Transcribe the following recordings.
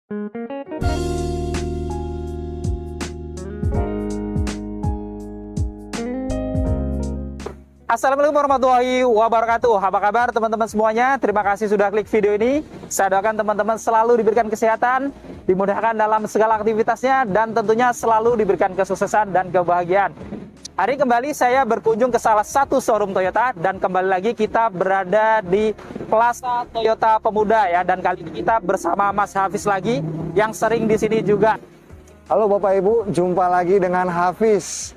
Assalamualaikum warahmatullahi wabarakatuh. Apa kabar teman-teman semuanya? Terima kasih sudah klik video ini. Saya doakan teman-teman selalu diberikan kesehatan, dimudahkan dalam segala aktivitasnya, dan tentunya selalu diberikan kesuksesan dan kebahagiaan. Hari kembali saya berkunjung ke salah satu showroom Toyota, dan kembali lagi kita berada di Plaza Toyota Pemuda ya. Dan kali ini kita bersama Mas Hafiz lagi yang sering di sini juga. Halo Bapak Ibu, jumpa lagi dengan Hafiz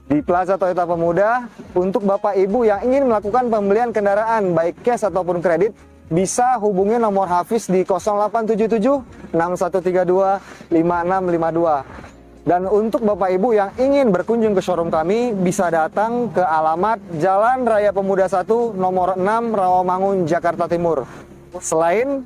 di Plaza Toyota Pemuda. Untuk Bapak Ibu yang ingin melakukan pembelian kendaraan baik cash ataupun kredit, bisa hubungi nomor Hafiz di 0877 6132 5652. Dan untuk Bapak Ibu yang ingin berkunjung ke showroom kami, bisa datang ke alamat Jalan Raya Pemuda 1 nomor 6 Rawamangun, Jakarta Timur. Selain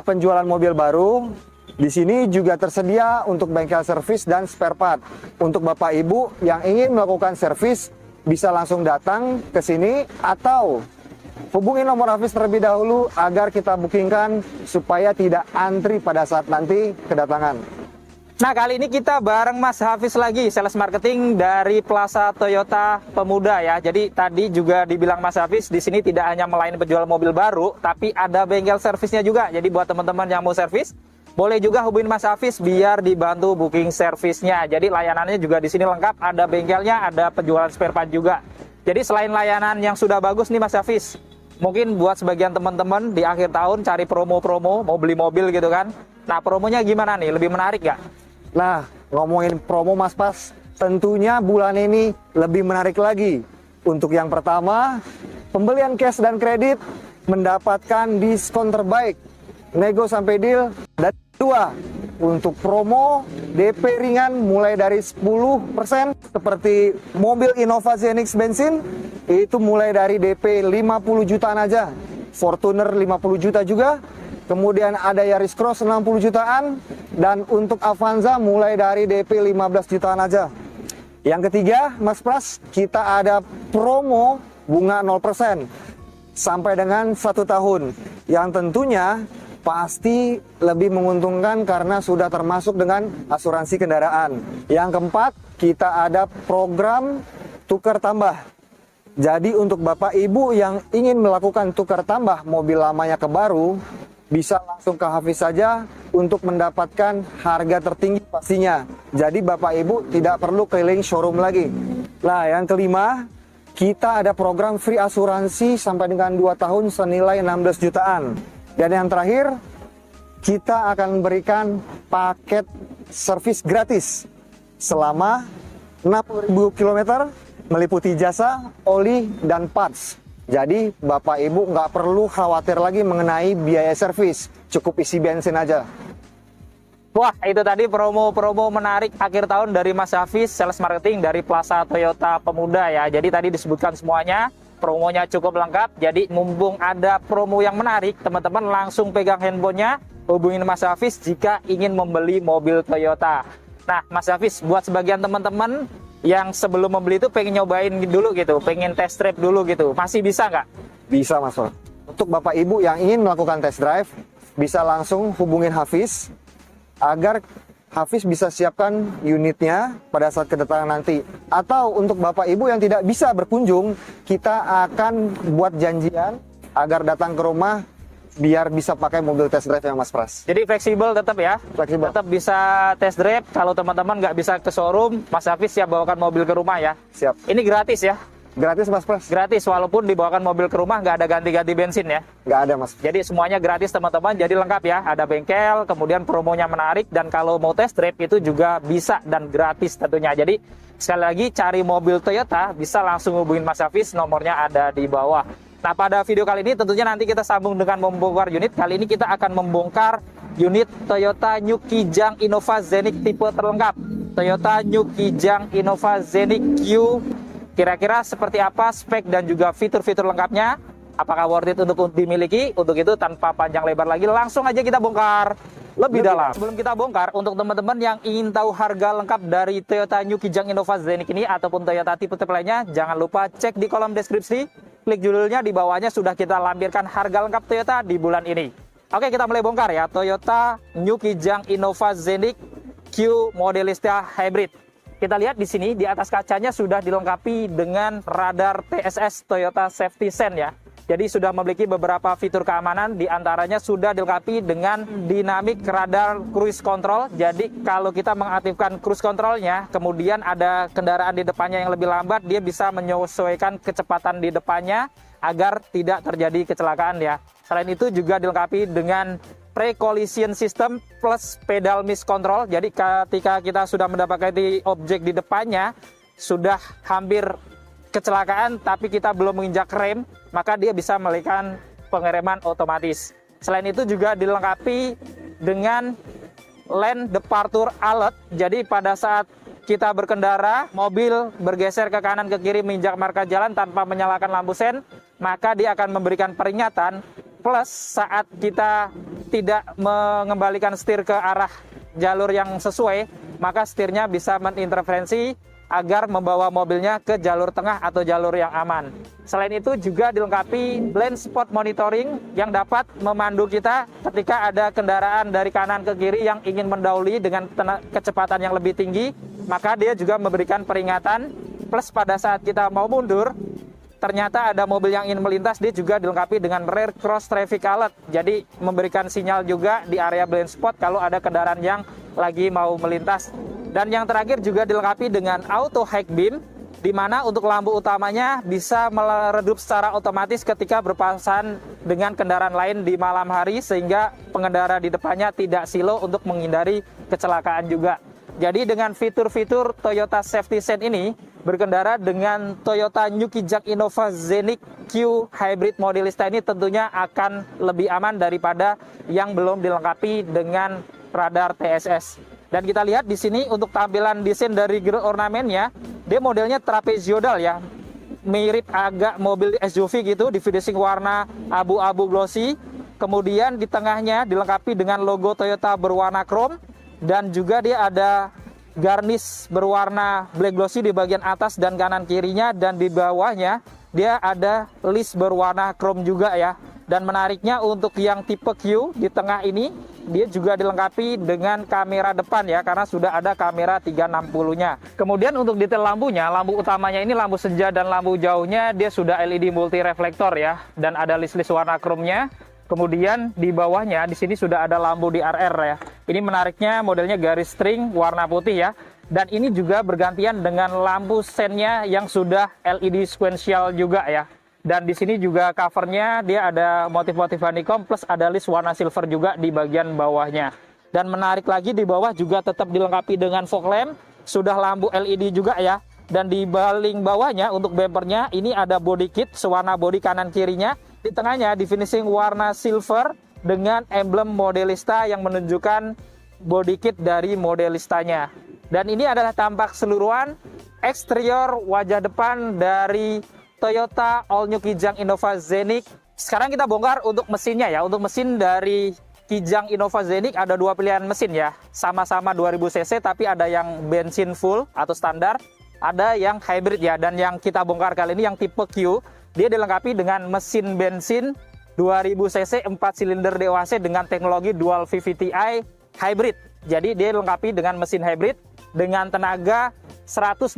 penjualan mobil baru, di sini juga tersedia untuk bengkel servis dan spare part. Untuk Bapak Ibu yang ingin melakukan servis, bisa langsung datang ke sini atau hubungi nomor Hafiz terlebih dahulu agar kita bookingkan supaya tidak antri pada saat nanti kedatangan. Nah, kali ini kita bareng Mas Hafiz lagi, sales marketing dari Plaza Toyota Pemuda ya. Jadi tadi juga dibilang Mas Hafiz, di sini tidak hanya melayani penjual mobil baru, tapi ada bengkel servisnya juga. Jadi buat teman-teman yang mau servis, boleh juga hubungin Mas Hafiz biar dibantu booking servisnya. Jadi layanannya juga di sini lengkap, ada bengkelnya, ada penjualan spare part juga. Jadi selain layanan yang sudah bagus nih Mas Hafiz, mungkin buat sebagian teman-teman di akhir tahun cari promo-promo, mau beli mobil gitu kan. Nah, promonya gimana nih? Lebih menarik nggak? Nah, ngomongin promo Mas Pas, tentunya bulan ini lebih menarik lagi. Untuk yang pertama, pembelian cash dan kredit mendapatkan diskon terbaik, nego sampai deal. Dan kedua, untuk promo DP ringan mulai dari 10%, seperti mobil Innova Zenix bensin itu mulai dari DP 50 jutaan aja, Fortuner 50 juta juga, kemudian ada Yaris Cross 60 jutaan, dan untuk Avanza mulai dari DP 15 jutaan aja. Yang ketiga, Mas Pras, kita ada promo bunga 0% sampai dengan 1 tahun, yang tentunya pasti lebih menguntungkan karena sudah termasuk dengan asuransi kendaraan. Yang keempat, kita ada program tukar tambah. Jadi untuk Bapak Ibu yang ingin melakukan tukar tambah mobil lamanya ke baru, bisa langsung ke Hafiz saja untuk mendapatkan harga tertinggi pastinya. Jadi Bapak Ibu tidak perlu keliling showroom lagi. Nah, yang kelima, kita ada program free asuransi sampai dengan 2 tahun senilai 16 jutaan. Dan yang terakhir, kita akan memberikan paket servis gratis selama 60.000 km, meliputi jasa, oli, dan parts. Jadi Bapak Ibu nggak perlu khawatir lagi mengenai biaya servis, cukup isi bensin aja. Wah, itu tadi promo-promo menarik akhir tahun dari Mas Hafiz, sales marketing dari Plaza Toyota Pemuda ya. Jadi tadi disebutkan semuanya, promonya cukup lengkap. Jadi mumpung ada promo yang menarik, teman-teman langsung pegang handphonenya, hubungin Mas Hafiz jika ingin membeli mobil Toyota. Nah, Mas Hafiz, buat sebagian teman-teman yang sebelum membeli itu pengen nyobain dulu gitu, pengen test drive dulu gitu, masih bisa nggak? Bisa Mas Pras. Untuk Bapak Ibu yang ingin melakukan test drive, bisa langsung hubungin Hafiz agar Hafiz bisa siapkan unitnya pada saat kedatangan nanti. Atau untuk Bapak Ibu yang tidak bisa berkunjung, kita akan buat janjian agar datang ke rumah biar bisa pakai mobil test drive yang Mas Pras. Jadi fleksibel tetap ya? Fleksibel. Tetap bisa test drive. Kalau teman-teman nggak bisa ke showroom, Mas Hafiz siap bawakan mobil ke rumah ya? Siap. Ini gratis ya? Gratis Mas Pras. Gratis, walaupun dibawakan mobil ke rumah nggak ada ganti-ganti bensin ya? Nggak ada Mas. Jadi semuanya gratis teman-teman, jadi lengkap ya. Ada bengkel, kemudian promonya menarik, dan kalau mau test drive itu juga bisa dan gratis tentunya. Jadi sekali lagi cari mobil Toyota bisa langsung hubungin Mas Hafiz, nomornya ada di bawah. Nah, pada video kali ini tentunya nanti kita sambung dengan membongkar unit. Kali ini kita akan membongkar unit Toyota New Kijang Innova Zenix tipe terlengkap. Toyota New Kijang Innova Zenix Q. Kira-kira seperti apa spek dan juga fitur-fitur lengkapnya? Apakah worth it untuk dimiliki? Untuk itu tanpa panjang lebar lagi, langsung aja kita bongkar lebih dalam. Sebelum kita bongkar, untuk teman-teman yang ingin tahu harga lengkap dari Toyota New Kijang Innova Zenix ini ataupun Toyota tipe-tipe lainnya, jangan lupa cek di kolom deskripsi. Klik judulnya, di bawahnya sudah kita lampirkan harga lengkap Toyota di bulan ini. Oke, kita mulai bongkar ya. Toyota New Kijang Innova Zenith Q Modelista Hybrid. Kita lihat di sini di atas kacanya sudah dilengkapi dengan radar TSS Toyota Safety Sense ya. Jadi sudah memiliki beberapa fitur keamanan, diantaranya sudah dilengkapi dengan dynamic radar cruise control. Jadi kalau kita mengaktifkan cruise controlnya, kemudian ada kendaraan di depannya yang lebih lambat, dia bisa menyesuaikan kecepatan di depannya agar tidak terjadi kecelakaan ya. Selain itu juga dilengkapi dengan pre-collision system plus pedal miss control. Jadi ketika kita sudah mendapati objek di depannya sudah hampir kecelakaan tapi kita belum menginjak rem, maka dia bisa melakukan pengereman otomatis. Selain itu juga dilengkapi dengan lane departure alert. Jadi pada saat kita berkendara, mobil bergeser ke kanan ke kiri menginjak marka jalan tanpa menyalakan lampu sen, maka dia akan memberikan peringatan. Plus saat kita tidak mengembalikan setir ke arah jalur yang sesuai, maka setirnya bisa mengintervensi agar membawa mobilnya ke jalur tengah atau jalur yang aman. Selain itu juga dilengkapi blind spot monitoring yang dapat memandu kita ketika ada kendaraan dari kanan ke kiri yang ingin mendahului dengan kecepatan yang lebih tinggi, maka dia juga memberikan peringatan. Plus pada saat kita mau mundur, ternyata ada mobil yang ingin melintas, dia juga dilengkapi dengan rear cross traffic alert. Jadi memberikan sinyal juga di area blind spot kalau ada kendaraan yang lagi mau melintas. Dan yang terakhir juga dilengkapi dengan auto high beam, di mana untuk lampu utamanya bisa meredup secara otomatis ketika berpasangan dengan kendaraan lain di malam hari, sehingga pengendara di depannya tidak silo untuk menghindari kecelakaan juga. Jadi dengan fitur-fitur Toyota Safety Sense ini, berkendara dengan Toyota New Kijang Innova Zenith Q Hybrid Modelista ini tentunya akan lebih aman daripada yang belum dilengkapi dengan radar TSS. Dan kita lihat di sini untuk tampilan desain dari grill ornamennya, dia modelnya trapezoidal ya, mirip agak mobil SUV gitu, di finishing warna abu-abu glossy. Kemudian di tengahnya dilengkapi dengan logo Toyota berwarna chrome, dan juga dia ada garnish berwarna black glossy di bagian atas dan kanan kirinya, dan di bawahnya dia ada list berwarna chrome juga ya. Dan menariknya untuk yang tipe Q di tengah ini, dia juga dilengkapi dengan kamera depan ya, karena sudah ada kamera 360-nya. Kemudian untuk detail lampunya, lampu utamanya ini lampu senja dan lampu jauhnya dia sudah LED multi reflektor ya, dan ada list-list warna chrome-nya. Kemudian di bawahnya di sini sudah ada lampu DRR ya. Ini menariknya modelnya garis string warna putih ya. Dan ini juga bergantian dengan lampu sennya yang sudah LED sequential juga ya. Dan di sini juga covernya dia ada motif-motif honeycomb plus ada list warna silver juga di bagian bawahnya. Dan menarik lagi di bawah juga tetap dilengkapi dengan fog lamp, sudah lampu LED juga ya. Dan di baling bawahnya untuk bumpernya ini ada body kit sewarna body kanan kirinya. Di tengahnya di finishing warna silver dengan emblem Modelista yang menunjukkan body kit dari Modelistanya. Dan ini adalah tampak keseluruhan eksterior wajah depan dari Toyota All New Kijang Innova Zenith. Sekarang kita bongkar untuk mesinnya ya. Untuk mesin dari Kijang Innova Zenith ada dua pilihan mesin ya. Sama-sama 2000 cc tapi ada yang bensin full atau standar, ada yang hybrid ya. Dan yang kita bongkar kali ini yang tipe Q, dia dilengkapi dengan mesin bensin 2000 cc 4 silinder DOHC dengan teknologi dual VVT-i hybrid. Jadi dia dilengkapi dengan mesin hybrid dengan tenaga 186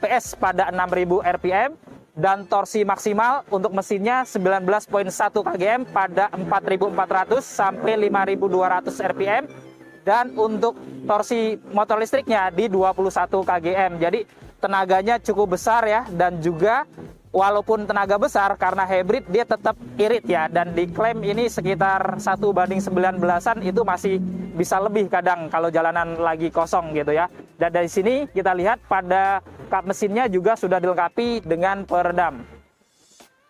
PS pada 6000 rpm dan torsi maksimal untuk mesinnya 19,1 kgm pada 4400 sampai 5200 rpm, dan untuk torsi motor listriknya di 21 kgm. Jadi tenaganya cukup besar ya, dan juga walaupun tenaga besar karena hybrid dia tetap irit ya, dan diklaim ini sekitar 1:19-an itu masih bisa lebih kadang kalau jalanan lagi kosong gitu ya. Dan dari sini kita lihat pada kap mesinnya juga sudah dilengkapi dengan peredam.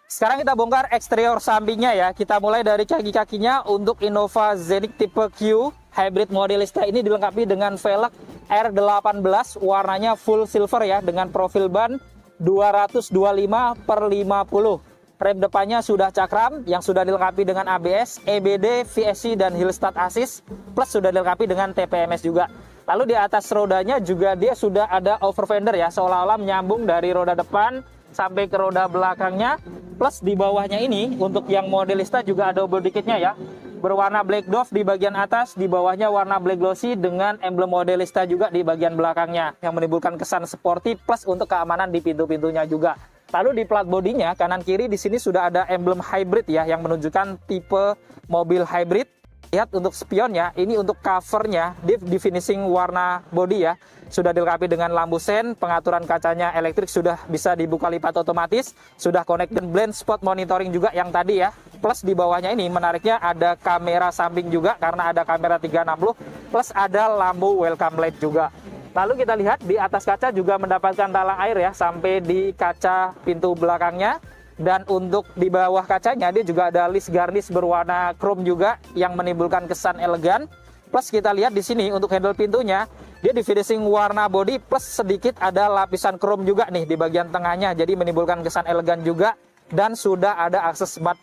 Sekarang kita bongkar eksterior sampingnya ya. Kita mulai dari kaki-kakinya. Untuk Innova Zenith tipe Q Hybrid Modelista ini dilengkapi dengan velg R18 warnanya full silver ya, dengan profil ban 225/50. Rem depannya sudah cakram yang sudah dilengkapi dengan ABS, EBD, VSC dan Hill Start Assist, plus sudah dilengkapi dengan TPMS juga. Lalu di atas rodanya juga dia sudah ada overfender ya, seolah-olah menyambung dari roda depan sampai ke roda belakangnya. Plus di bawahnya ini untuk yang Modelista juga ada body kitnya ya. berwarna black dove di bagian atas, di bawahnya warna black glossy dengan emblem Modelista juga di bagian belakangnya yang menimbulkan kesan sporty plus untuk keamanan di pintu-pintunya juga. Lalu di plat bodinya kanan kiri di sini sudah ada emblem hybrid ya yang menunjukkan tipe mobil hybrid. Lihat untuk spionnya, ini untuk covernya di finishing warna body ya. Sudah dilengkapi dengan lampu sen, pengaturan kacanya elektrik sudah bisa dibuka lipat otomatis, sudah connected blind spot monitoring juga yang tadi ya. Plus di bawahnya ini menariknya ada kamera samping juga karena ada kamera 360, plus ada lampu welcome light juga. Lalu kita lihat di atas kaca juga mendapatkan talang air ya sampai di kaca pintu belakangnya. Dan untuk di bawah kacanya dia juga ada list garnish berwarna chrome juga yang menimbulkan kesan elegan. Plus kita lihat di sini untuk handle pintunya dia di finishing warna body plus sedikit ada lapisan chrome juga nih di bagian tengahnya. Jadi menimbulkan kesan elegan juga dan sudah ada akses smart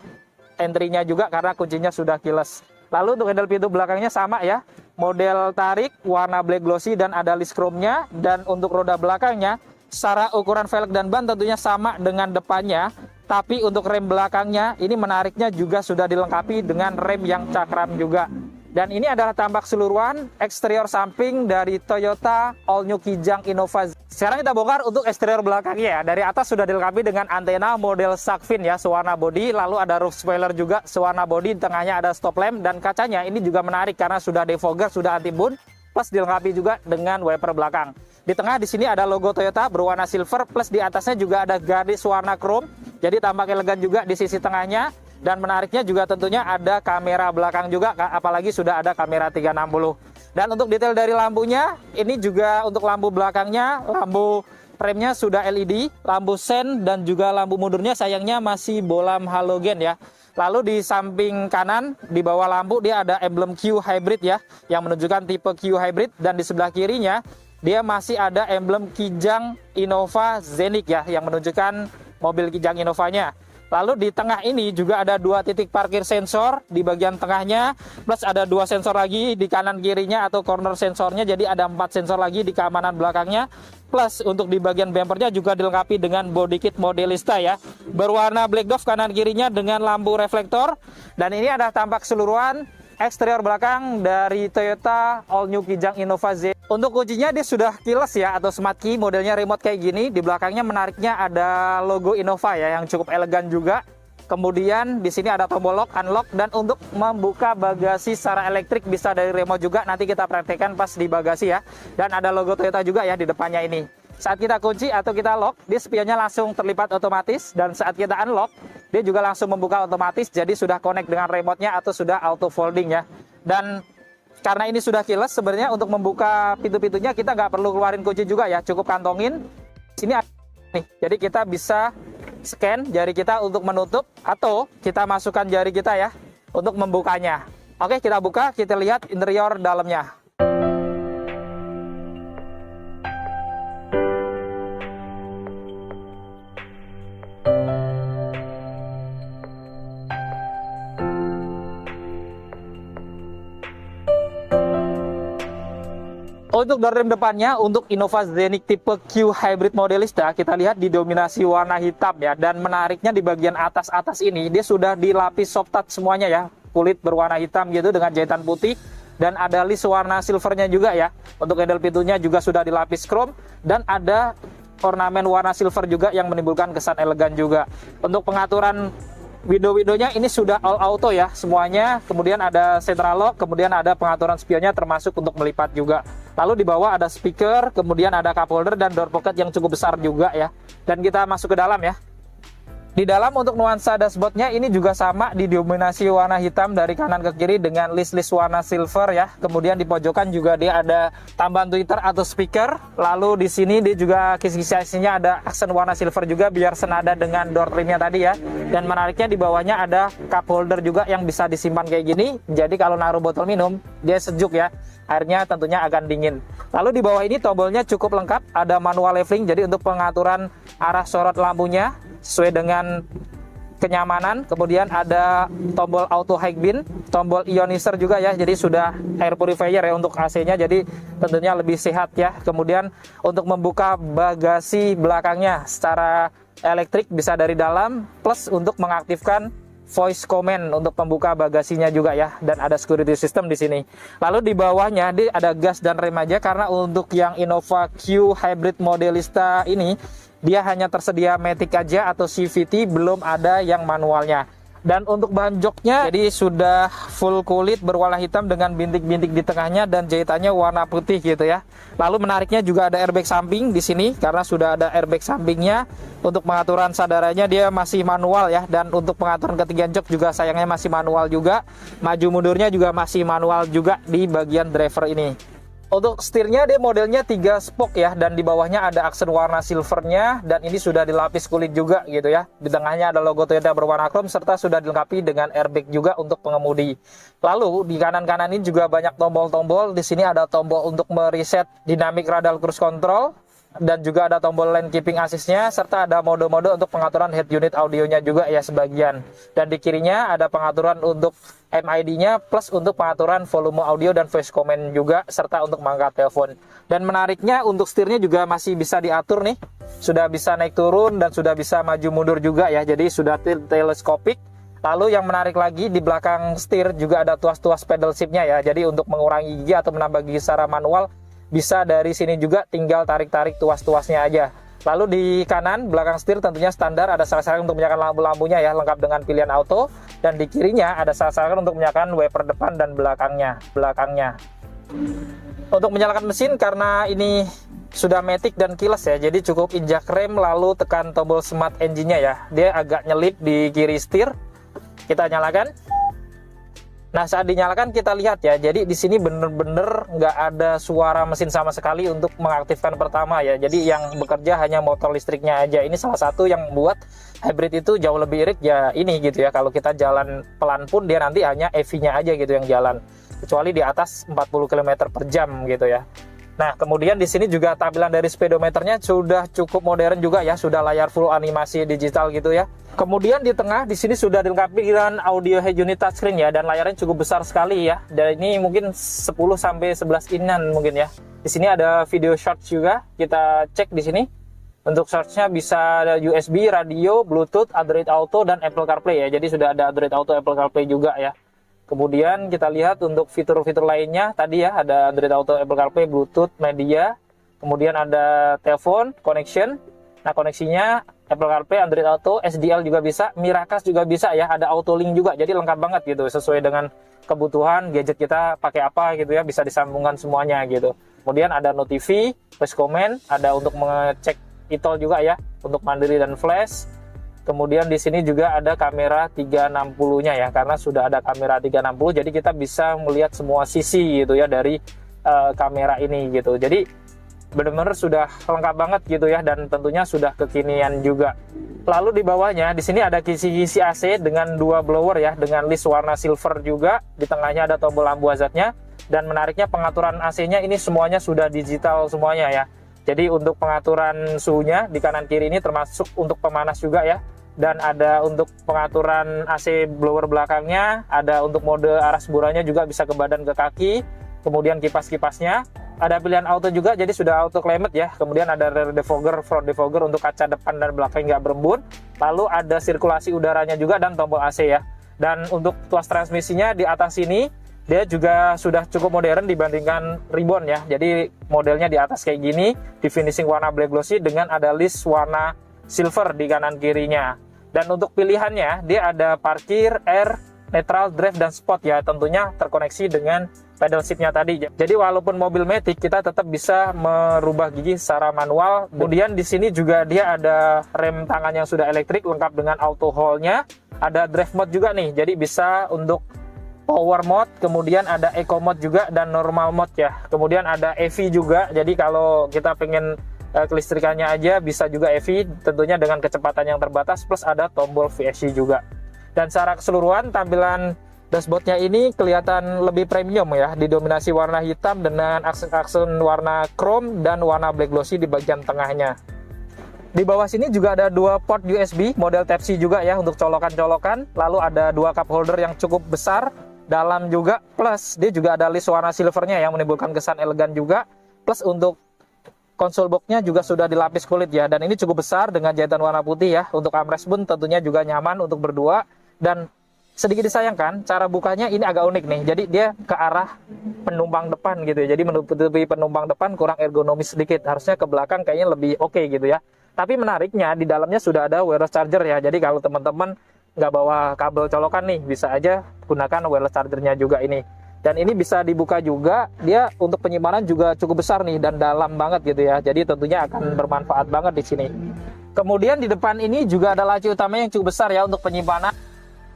entry-nya juga karena kuncinya sudah keyless. Lalu untuk handle pintu belakangnya sama ya. Model tarik warna black glossy dan ada list chrome-nya, dan untuk roda belakangnya secara ukuran velg dan ban tentunya sama dengan depannya. Tapi untuk rem belakangnya ini menariknya juga sudah dilengkapi dengan rem yang cakram juga. Dan ini adalah tampak keseluruhan eksterior samping dari Toyota All New Kijang Innova. Sekarang kita bongkar untuk eksterior belakangnya ya. Dari atas sudah dilengkapi dengan antena model shark fin ya, sewarna body. Lalu ada roof spoiler juga sewarna body. Di tengahnya ada stop lamp dan kacanya ini juga menarik karena sudah defogger, sudah anti bun. Plus dilengkapi juga dengan wiper belakang. Di tengah di sini ada logo Toyota berwarna silver, plus di atasnya juga ada garnish warna chrome. Jadi tampak elegan juga di sisi tengahnya. Dan menariknya juga tentunya ada kamera belakang juga, apalagi sudah ada kamera 360. Dan untuk detail dari lampunya, ini juga untuk lampu belakangnya, lampu remnya sudah LED, lampu sen dan juga lampu mundurnya sayangnya masih bolam halogen ya. Lalu di samping kanan di bawah lampu dia ada emblem Q Hybrid ya, yang menunjukkan tipe Q Hybrid, dan di sebelah kirinya dia masih ada emblem Kijang Innova Zenik ya, yang menunjukkan mobil Kijang Innovanya. Lalu di tengah ini juga ada 2 titik parkir sensor di bagian tengahnya, plus ada 2 sensor lagi di kanan kirinya atau corner sensornya, jadi ada 4 sensor lagi di keamanan belakangnya. Plus untuk di bagian bumpernya juga dilengkapi dengan body kit Modelista ya, berwarna black dove kanan kirinya dengan lampu reflektor. Dan ini ada tampak keseluruhan eksterior belakang dari Toyota All New Kijang Innova Z. Untuk kuncinya dia sudah keyless ya atau smart key, modelnya remote kayak gini. Di belakangnya menariknya ada logo Innova ya yang cukup elegan juga. Kemudian di sini ada tombol lock, unlock, dan untuk membuka bagasi secara elektrik bisa dari remote juga. Nanti kita praktekkan pas di bagasi ya. Dan ada logo Toyota juga ya di depannya ini. Saat kita kunci atau kita lock, dia spionnya langsung terlipat otomatis, dan saat kita unlock, dia juga langsung membuka otomatis. Jadi sudah connect dengan remote-nya atau sudah auto folding ya. Dan karena ini sudah keyless, sebenarnya untuk membuka pintu-pintunya kita nggak perlu keluarin kunci juga ya, cukup kantongin. Sini nih, jadi kita bisa scan jari kita untuk menutup atau kita masukkan jari kita ya untuk membukanya. Oke, kita buka, kita lihat interior dalamnya. Untuk door rem depannya, untuk Innova Zenik tipe Q Hybrid Modelista, kita lihat didominasi warna hitam ya. Dan menariknya di bagian atas ini, dia sudah dilapis soft touch semuanya ya. Kulit berwarna hitam gitu dengan jahitan putih. Dan ada list warna silvernya juga ya. Untuk handle pintunya juga sudah dilapis chrome. Dan ada ornamen warna silver juga yang menimbulkan kesan elegan juga. Untuk pengaturan window-windownya ini sudah all auto ya semuanya. Kemudian ada central lock, kemudian ada pengaturan spionnya termasuk untuk melipat juga. Lalu di bawah ada speaker, kemudian ada cup holder dan door pocket yang cukup besar juga ya. Dan kita masuk ke dalam ya. Di dalam untuk nuansa dashboardnya ini juga sama, didominasi warna hitam dari kanan ke kiri dengan list-list warna silver ya. Kemudian di pojokan juga dia ada tambahan tweeter atau speaker. Lalu di sini dia juga kisi-kisinya ada aksen warna silver juga biar senada dengan door trimnya tadi ya. Dan menariknya di bawahnya ada cup holder juga yang bisa disimpan kayak gini. Jadi kalau naruh botol minum dia sejuk ya. Airnya tentunya akan dingin. Lalu di bawah ini tombolnya cukup lengkap, ada manual leveling jadi untuk pengaturan arah sorot lampunya sesuai dengan kenyamanan. Kemudian ada tombol auto high beam, tombol ionizer juga ya, jadi sudah air purifier ya untuk AC-nya, jadi tentunya lebih sehat ya. Kemudian untuk membuka bagasi belakangnya secara elektrik bisa dari dalam, plus untuk mengaktifkan voice command untuk pembuka bagasinya juga ya, dan ada security system di sini. Lalu di bawahnya dia ada gas dan rem aja, karena untuk yang Innova Q Hybrid Modelista ini dia hanya tersedia matic aja atau CVT, belum ada yang manualnya. Dan untuk bahan joknya jadi sudah full kulit berwarna hitam dengan bintik-bintik di tengahnya dan jahitannya warna putih gitu ya. Lalu menariknya juga ada airbag samping di sini, karena sudah ada airbag sampingnya. Untuk pengaturan sadarannya dia masih manual ya, dan untuk pengaturan ketinggian jok juga sayangnya masih manual juga. Maju mundurnya juga masih manual juga di bagian driver ini. Untuk setirnya dia modelnya 3 spoke ya, dan di bawahnya ada aksen warna silvernya, dan ini sudah dilapis kulit juga gitu ya. Di tengahnya ada logo Toyota berwarna chrome serta sudah dilengkapi dengan airbag juga untuk pengemudi. Lalu di kanan-kanan ini juga banyak tombol-tombol. Di sini ada tombol untuk mereset dynamic radial cruise control, dan juga ada tombol lane keeping assist-nya, serta ada mode-mode untuk pengaturan head unit audionya juga ya sebagian. Dan di kirinya ada pengaturan untuk MID-nya plus untuk pengaturan volume audio dan voice command juga, serta untuk mengangkat telepon. Dan menariknya untuk setirnya juga masih bisa diatur nih. Sudah bisa naik turun dan sudah bisa maju mundur juga ya. Jadi sudah teleskopik. Lalu yang menarik lagi di belakang setir juga ada tuas-tuas pedal shift-nya ya. Jadi untuk mengurangi gigi atau menambah gigi secara manual bisa dari sini juga, tinggal tarik-tarik tuas-tuasnya aja. Lalu di kanan belakang setir tentunya standar ada selesaran untuk menyalakan lampu-lampunya ya, lengkap dengan pilihan auto. Dan di kirinya ada selesaran untuk menyalakan wiper depan dan belakangnya. Untuk menyalakan mesin, karena ini sudah matic dan keyless ya, jadi cukup injak rem lalu tekan tombol smart engine-nya ya. Dia agak nyelip di kiri setir. Kita nyalakan. Nah, saat dinyalakan kita lihat ya, jadi di sini bener-bener nggak ada suara mesin sama sekali untuk mengaktifkan pertama ya. Jadi yang bekerja hanya motor listriknya aja. Ini salah satu yang buat hybrid itu jauh lebih irit ya ini gitu ya. Kalau kita jalan pelan pun dia nanti hanya EV-nya aja gitu yang jalan. Kecuali di atas 40 km per jam gitu ya. Nah, kemudian di sini juga tampilan dari speedometernya sudah cukup modern juga ya, sudah layar full animasi digital gitu ya. Kemudian di tengah di sini sudah dilengkapi dengan audio head unit touchscreen ya, dan layarnya cukup besar sekali ya. Dan ini mungkin 10 sampai 11 inan mungkin ya. Di sini ada video shorts juga, kita cek di sini. Untuk shortsnya bisa ada USB, radio, Bluetooth, Android Auto dan Apple CarPlay ya. Jadi sudah ada Android Auto, Apple CarPlay juga ya. Kemudian kita lihat untuk fitur-fitur lainnya tadi ya, ada Android Auto, Apple CarPlay, Bluetooth, media. Kemudian ada telepon, connection. Nah, koneksinya Apple CarPlay, Android Auto, SDL juga bisa, Miracast juga bisa ya, ada auto link juga. Jadi lengkap banget gitu, sesuai dengan kebutuhan gadget kita pakai apa gitu ya, bisa disambungkan semuanya gitu. Kemudian ada notifi, voice command, ada untuk mengecek e-toll juga ya, untuk mandiri dan flash. Kemudian di sini juga ada kamera 360-nya ya, karena sudah ada kamera 360, jadi kita bisa melihat semua sisi gitu ya dari kamera ini gitu. Jadi benar-benar sudah lengkap banget gitu ya, dan tentunya sudah kekinian juga. Lalu di bawahnya di sini ada kisi-kisi AC dengan 2 blower ya, dengan list warna silver juga. Di tengahnya ada tombol lampu hazardnya, dan menariknya pengaturan AC-nya ini semuanya sudah digital semuanya ya. Jadi untuk pengaturan suhunya di kanan kiri ini termasuk untuk pemanas juga ya. Dan ada untuk pengaturan AC blower belakangnya, ada untuk mode arah semburannya juga bisa ke badan ke kaki. Kemudian kipas-kipasnya, ada pilihan auto juga, jadi sudah auto climate ya. Kemudian ada rear defogger, front defogger untuk kaca depan dan belakang nggak berembun. Lalu ada sirkulasi udaranya juga dan tombol AC ya. Dan untuk tuas transmisinya di atas sini, dia juga sudah cukup modern dibandingkan Ribbon ya. Jadi modelnya di atas kayak gini, di finishing warna black glossy dengan ada list warna silver di kanan kirinya. Dan untuk pilihannya, dia ada parkir, air, neutral, drive, dan sport ya. Tentunya terkoneksi dengan pedal shift-nya tadi. Jadi walaupun mobil matic, kita tetap bisa merubah gigi secara manual. Kemudian di sini juga dia ada rem tangan yang sudah elektrik, lengkap dengan auto hold-nya. Ada drive mode juga nih, jadi bisa untuk power mode, kemudian ada eco mode juga, dan normal mode ya. Kemudian ada EV juga, jadi kalau kita pengen kelistrikannya aja bisa juga EV, tentunya dengan kecepatan yang terbatas, plus ada tombol VSC juga. Dan secara keseluruhan tampilan dashboardnya ini kelihatan lebih premium ya, didominasi warna hitam dengan aksen-aksen warna chrome dan warna black glossy di bagian tengahnya. Di bawah sini juga ada 2 port USB model Type-C juga ya untuk colokan-colokan. Lalu ada 2 cup holder yang cukup besar, dalam juga, plus dia juga ada list warna silvernya yang menimbulkan kesan elegan juga. Plus untuk konsol box-nya juga sudah dilapis kulit ya, dan ini cukup besar dengan jahitan warna putih ya. Untuk armrest pun tentunya juga nyaman untuk berdua, dan sedikit disayangkan cara bukanya ini agak unik nih. Jadi dia ke arah penumpang depan gitu ya. Jadi menutupi penumpang depan kurang ergonomis sedikit. Harusnya ke belakang kayaknya lebih oke gitu ya. Tapi menariknya di dalamnya sudah ada wireless charger ya. Jadi kalau teman-teman nggak bawa kabel colokan nih, bisa aja gunakan wireless chargernya juga ini. Dan ini bisa dibuka juga. Dia untuk penyimpanan juga cukup besar nih dan dalam banget gitu ya. Jadi tentunya akan bermanfaat banget di sini. Kemudian di depan ini juga ada laci utama yang cukup besar ya untuk penyimpanan.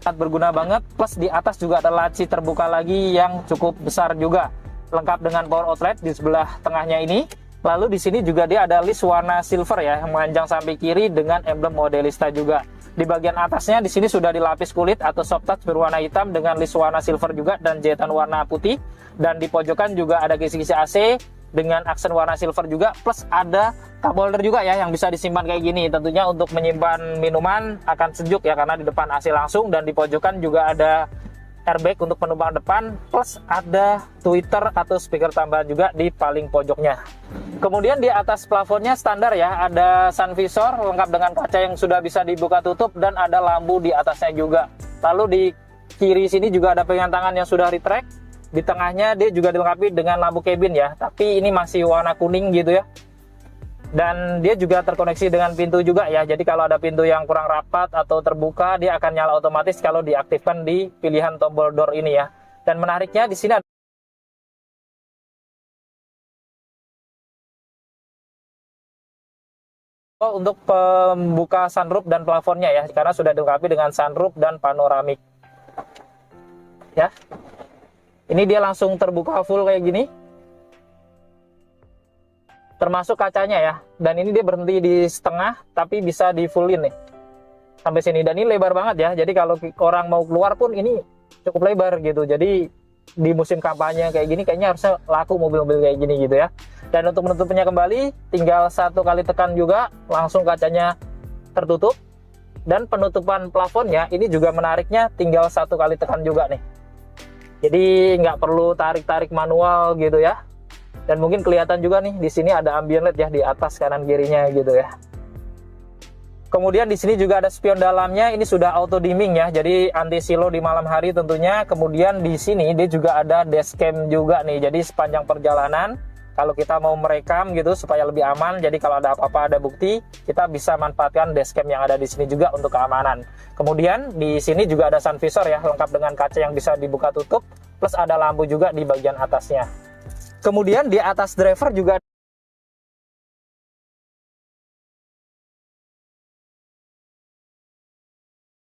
Sangat berguna banget, plus di atas juga ada laci terbuka lagi yang cukup besar juga, lengkap dengan power outlet di sebelah tengahnya ini. Lalu di sini juga dia ada list warna silver ya, yang memanjang sampai kiri dengan emblem Modelista juga. Di bagian atasnya di sini sudah dilapis kulit atau soft touch berwarna hitam dengan list warna silver juga dan jahitan warna putih. Dan di pojokan juga ada kisi-kisi AC dengan aksen warna silver juga, plus ada cup holder juga ya yang bisa disimpan kayak gini. Tentunya untuk menyimpan minuman akan sejuk ya karena di depan AC langsung, dan di pojokan juga ada airbag untuk penumpang depan, plus ada tweeter atau speaker tambahan juga di paling pojoknya. Kemudian di atas plafonnya standar ya, ada sun visor lengkap dengan kaca yang sudah bisa dibuka tutup dan ada lampu di atasnya juga. Lalu di kiri sini juga ada pegangan tangan yang sudah retract. Di tengahnya dia juga dilengkapi dengan lampu cabin ya, tapi ini masih warna kuning gitu ya. Dan dia juga terkoneksi dengan pintu juga ya. Jadi kalau ada pintu yang kurang rapat atau terbuka, dia akan nyala otomatis kalau diaktifkan di pilihan tombol door ini ya. Dan menariknya di sini ada untuk pembuka sunroof dan plafonnya ya, karena sudah dilengkapi dengan sunroof dan panoramik. Ya. Ini dia langsung terbuka full kayak gini. Termasuk kacanya ya. Dan ini dia berhenti di setengah tapi bisa di fullin nih. Sampai sini, dan ini lebar banget ya. Jadi kalau orang mau keluar pun ini cukup lebar gitu. Jadi di musim kampanye kayak gini kayaknya harusnya laku mobil-mobil kayak gini gitu ya. Dan untuk menutupnya kembali tinggal satu kali tekan juga langsung kacanya tertutup. Dan penutupan plafonnya ini juga menariknya tinggal satu kali tekan juga nih. Jadi nggak perlu tarik-tarik manual gitu ya. Dan mungkin kelihatan juga nih di sini ada ambient LED ya di atas kanan kirinya gitu ya. Kemudian di sini juga ada spion dalamnya, ini sudah auto dimming ya. Jadi anti silo di malam hari tentunya. Kemudian di sini dia juga ada dashcam juga nih. Jadi sepanjang perjalanan kalau kita mau merekam gitu supaya lebih aman, jadi kalau ada apa-apa ada bukti, kita bisa manfaatkan dashcam yang ada di sini juga untuk keamanan. Kemudian di sini juga ada sun visor ya, lengkap dengan kaca yang bisa dibuka tutup, plus ada lampu juga di bagian atasnya. Kemudian di atas driver juga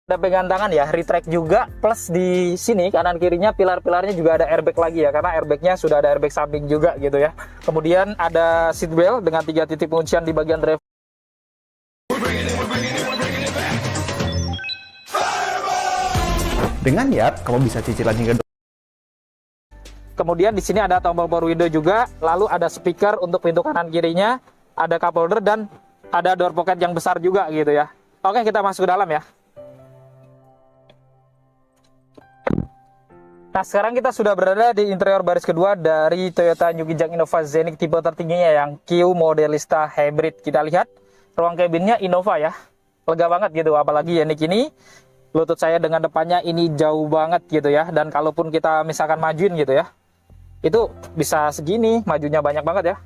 ada pegangan tangan ya, retract juga, plus di sini kanan kirinya pilar-pilarnya juga ada airbag lagi ya, karena airbagnya sudah ada airbag samping juga gitu ya. Kemudian ada seat belt dengan 3 titik penguncian di bagian driver. Dengan Yap, kamu bisa cicilan hingga. Kemudian di sini ada tombol power window juga, lalu ada speaker untuk pintu kanan kirinya, ada cup holder dan ada door pocket yang besar juga gitu ya. Oke, kita masuk ke dalam ya. Nah, sekarang kita sudah berada di interior baris kedua dari Toyota New Kijang Innova Xenic tipe tertingginya yang Q Modelista Hybrid. Kita lihat ruang kabinnya Innova ya, lega banget gitu. Apalagi Xenic ini, lutut saya dengan depannya ini jauh banget gitu ya. Dan kalaupun kita misalkan majuin gitu ya, itu bisa segini, majunya banyak banget ya,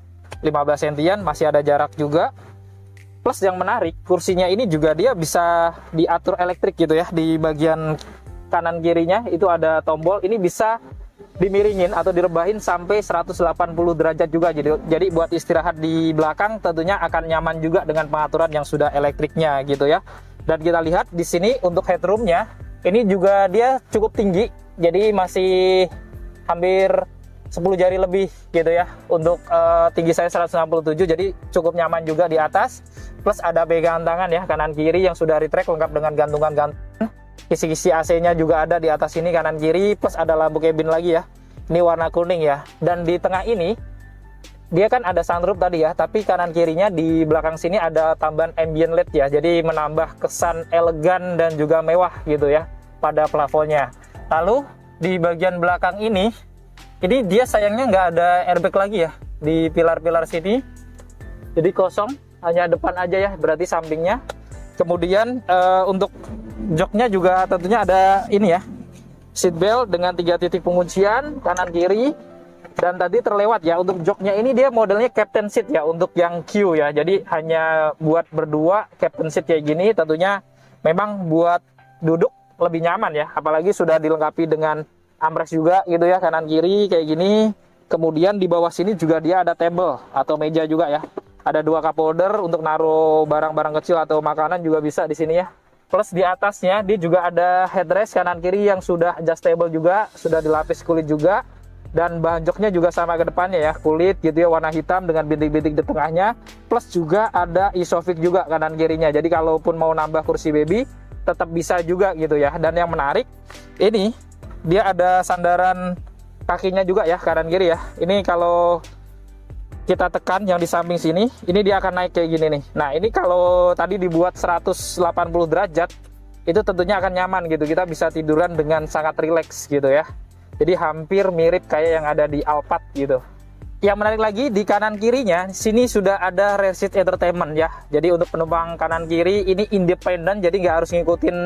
15 sentian, masih ada jarak juga. Plus yang menarik, kursinya ini juga dia bisa diatur elektrik gitu ya. Di bagian kanan kirinya itu ada tombol, ini bisa dimiringin atau direbahin sampai 180 derajat juga. Jadi buat istirahat di belakang tentunya akan nyaman juga dengan pengaturan yang sudah elektriknya gitu ya. Dan kita lihat di sini untuk headroomnya ini juga dia cukup tinggi, jadi masih hampir 10 jari lebih gitu ya. Untuk tinggi saya 167, jadi cukup nyaman juga di atas. Plus ada pegangan tangan ya kanan kiri yang sudah retract lengkap dengan gantungan-gantungan. Kisi-kisi AC-nya juga ada di atas ini kanan kiri, plus ada lampu cabin lagi ya. Ini warna kuning ya. Dan di tengah ini dia kan ada sunroof tadi ya, tapi kanan kirinya di belakang sini ada tambahan ambient LED ya. Jadi menambah kesan elegan dan juga mewah gitu ya pada plafonnya. Lalu di bagian belakang ini dia sayangnya nggak ada airbag lagi ya di pilar-pilar sini. Jadi kosong, hanya depan aja ya, berarti sampingnya. Kemudian untuk joknya juga tentunya ada ini ya, seat belt dengan 3 titik penguncian kanan kiri. Dan tadi terlewat ya, untuk joknya ini dia modelnya captain seat ya, untuk yang Q ya. Jadi hanya buat berdua captain seat kayak gini, tentunya memang buat duduk lebih nyaman ya. Apalagi sudah dilengkapi dengan armrest juga gitu ya, kanan kiri kayak gini. Kemudian di bawah sini juga dia ada table atau meja juga ya. Ada 2 cup holder untuk naruh barang-barang kecil atau makanan juga bisa di sini ya. Plus di atasnya dia juga ada headrest kanan kiri yang sudah adjustable juga, sudah dilapis kulit juga. Dan bahan joknya juga sama ke depannya ya, kulit gitu ya, warna hitam dengan bintik-bintik di tengahnya. Plus juga ada isofix juga kanan kirinya. Jadi kalaupun mau nambah kursi baby tetap bisa juga gitu ya. Dan yang menarik ini dia ada sandaran kakinya juga ya, kanan kiri ya. Ini kalau kita tekan yang di samping sini, ini dia akan naik kayak gini nih. Nah ini kalau tadi dibuat 180 derajat itu tentunya akan nyaman gitu, kita bisa tiduran dengan sangat rileks gitu ya. Jadi hampir mirip kayak yang ada di Alphard gitu. Yang menarik lagi di kanan kirinya, sini sudah ada rear seat entertainment ya. Jadi untuk penumpang kanan kiri ini independen, jadi nggak harus ngikutin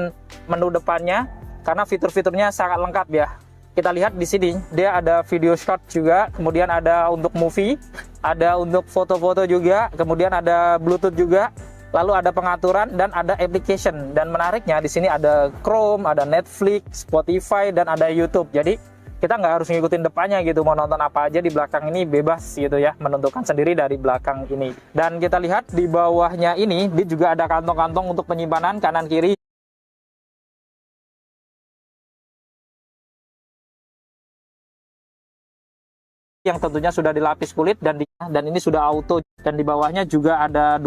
menu depannya karena fitur-fiturnya sangat lengkap ya. Kita lihat di sini dia ada video shot juga, kemudian ada untuk movie, ada untuk foto-foto juga, kemudian ada Bluetooth juga. Lalu ada pengaturan dan ada application. Dan menariknya di sini ada Chrome, ada Netflix, Spotify, dan ada YouTube. Jadi kita nggak harus ngikutin depannya gitu, mau nonton apa aja di belakang ini bebas gitu ya, menentukan sendiri dari belakang ini. Dan kita lihat di bawahnya ini dia juga ada kantong-kantong untuk penyimpanan kanan kiri. Yang tentunya sudah dilapis kulit dan ini sudah auto, dan di bawahnya juga ada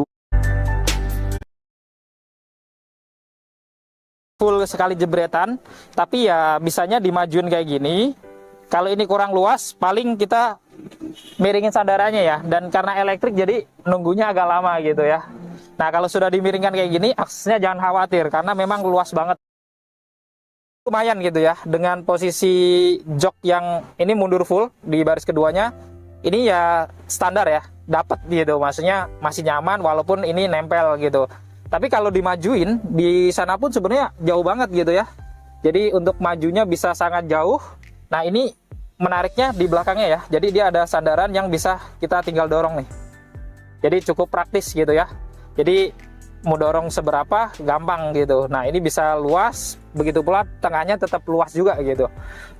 full sekali jebretan, tapi ya bisanya dimajuin kayak gini. Kalau ini kurang luas, paling kita miringin sandarannya ya. Dan karena elektrik jadi nunggunya agak lama gitu ya. Nah kalau sudah dimiringkan kayak gini, aksesnya jangan khawatir karena memang luas banget. Lumayan gitu ya, dengan posisi jok yang ini mundur full di baris keduanya, ini ya standar ya, dapat gitu. Maksudnya masih nyaman walaupun ini nempel gitu. Tapi kalau dimajuin, di sana pun sebenarnya jauh banget gitu ya. Jadi untuk majunya bisa sangat jauh. Nah ini menariknya di belakangnya ya. Jadi dia ada sandaran yang bisa kita tinggal dorong nih. Jadi cukup praktis gitu ya. Jadi mau dorong seberapa gampang gitu. Nah ini bisa luas, begitu pula tengahnya tetap luas juga gitu.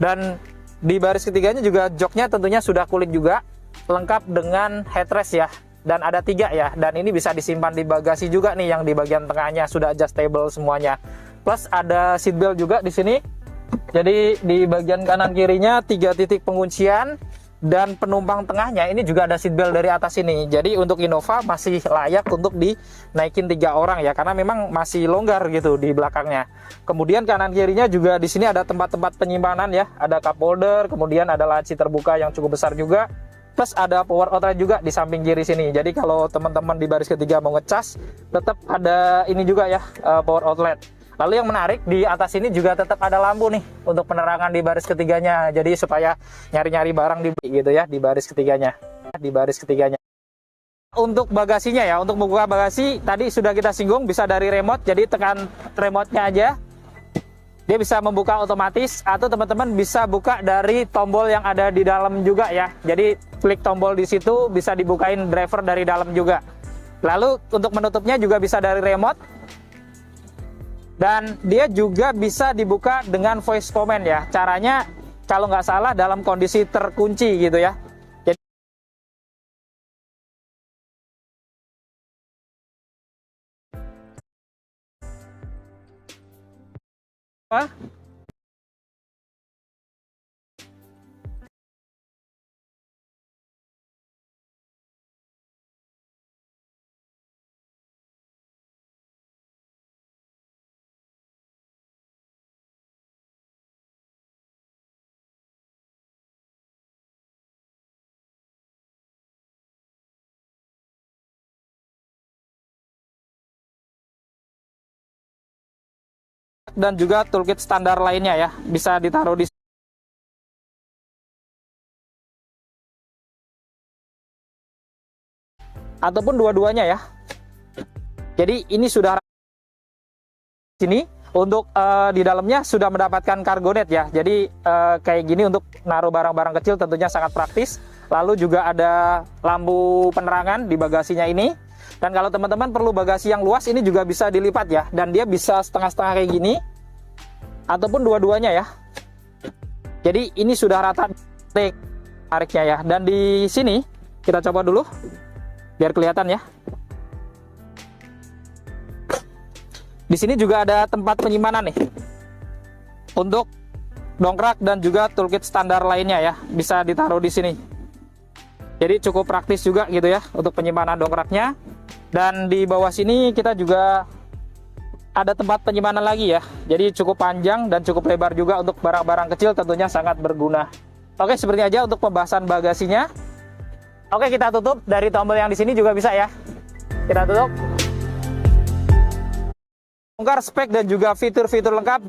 Dan di baris ketiganya juga joknya tentunya sudah kulit juga, lengkap dengan headrest ya. Dan ada 3 ya, dan ini bisa disimpan di bagasi juga nih, yang di bagian tengahnya sudah adjustable semuanya. Plus ada seat belt juga di sini. Jadi di bagian kanan kirinya 3 titik penguncian, dan penumpang tengahnya ini juga ada seat belt dari atas ini. Jadi untuk Innova masih layak untuk dinaikin 3 orang ya, karena memang masih longgar gitu di belakangnya. Kemudian kanan kirinya juga di sini ada tempat-tempat penyimpanan ya, ada cup holder, kemudian ada laci terbuka yang cukup besar juga. Plus ada power outlet juga di samping kiri sini. Jadi kalau teman-teman di baris ketiga mau ngecas, tetap ada ini juga ya, power outlet. Lalu yang menarik di atas ini juga tetap ada lampu nih untuk penerangan di baris ketiganya. Jadi supaya nyari-nyari barang di gitu ya di baris ketiganya. Untuk bagasinya ya, untuk membuka bagasi tadi sudah kita singgung bisa dari remote. Jadi tekan remote-nya aja. Dia bisa membuka otomatis, atau teman-teman bisa buka dari tombol yang ada di dalam juga ya. Jadi klik tombol di situ bisa dibukain driver dari dalam juga. Lalu untuk menutupnya juga bisa dari remote. Dan dia juga bisa dibuka dengan voice command ya. Caranya kalau nggak salah dalam kondisi terkunci gitu ya. Jadi apa? Dan juga toolkit standar lainnya ya, bisa ditaruh di ataupun dua-duanya ya. Jadi ini sudah sini Untuk di dalamnya sudah mendapatkan cargonet ya. Jadi kayak gini untuk naruh barang-barang kecil tentunya sangat praktis. Lalu juga ada lampu penerangan di bagasinya ini. Dan kalau teman-teman perlu bagasi yang luas, ini juga bisa dilipat ya. Dan dia bisa setengah-setengah kayak gini ataupun dua-duanya ya. Jadi ini sudah rata tariknya ya. Dan di sini kita coba dulu biar kelihatan ya. Di sini juga ada tempat penyimpanan nih untuk dongkrak dan juga toolkit standar lainnya ya, bisa ditaruh di sini. Jadi cukup praktis juga gitu ya untuk penyimpanan dongkraknya. Dan di bawah sini kita juga ada tempat penyimpanan lagi ya. Jadi cukup panjang dan cukup lebar juga untuk barang-barang kecil, tentunya sangat berguna. Oke, seperti aja untuk pembahasan bagasinya. Oke, kita tutup dari tombol yang di sini juga bisa ya. Kita tutup. Bongkar spek dan juga fitur-fitur lengkap.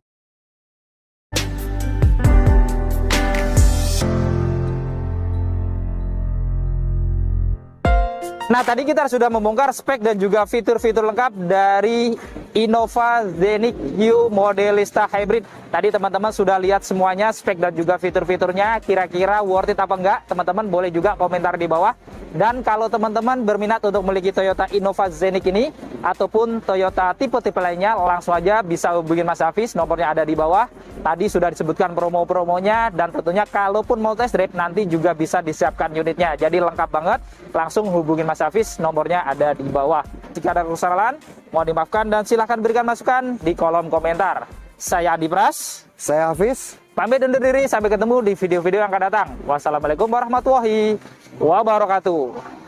Nah, tadi kita sudah membongkar spek dan juga fitur-fitur lengkap dari Innova Zenix Hiu Modelista Hybrid. Tadi teman-teman sudah lihat semuanya, spek dan juga fitur-fiturnya. Kira-kira worth it apa enggak? Teman-teman boleh juga komentar di bawah. Dan kalau teman-teman berminat untuk memiliki Toyota Innova Zenix ini ataupun Toyota tipe-tipe lainnya, langsung aja bisa hubungin Mas Hafiz, nomornya ada di bawah. Tadi sudah disebutkan promo-promonya, dan tentunya kalaupun mau test drive nanti juga bisa disiapkan unitnya. Jadi lengkap banget, langsung hubungin Mas Hafiz, nomornya ada di bawah. Jika ada kesalahan, mohon dimaafkan dan silahkan berikan masukan di kolom komentar. Saya Adi Pras, Saya Hafiz. pamit undur diri, sampai ketemu di video-video yang akan datang. Wassalamualaikum warahmatullahi wabarakatuh.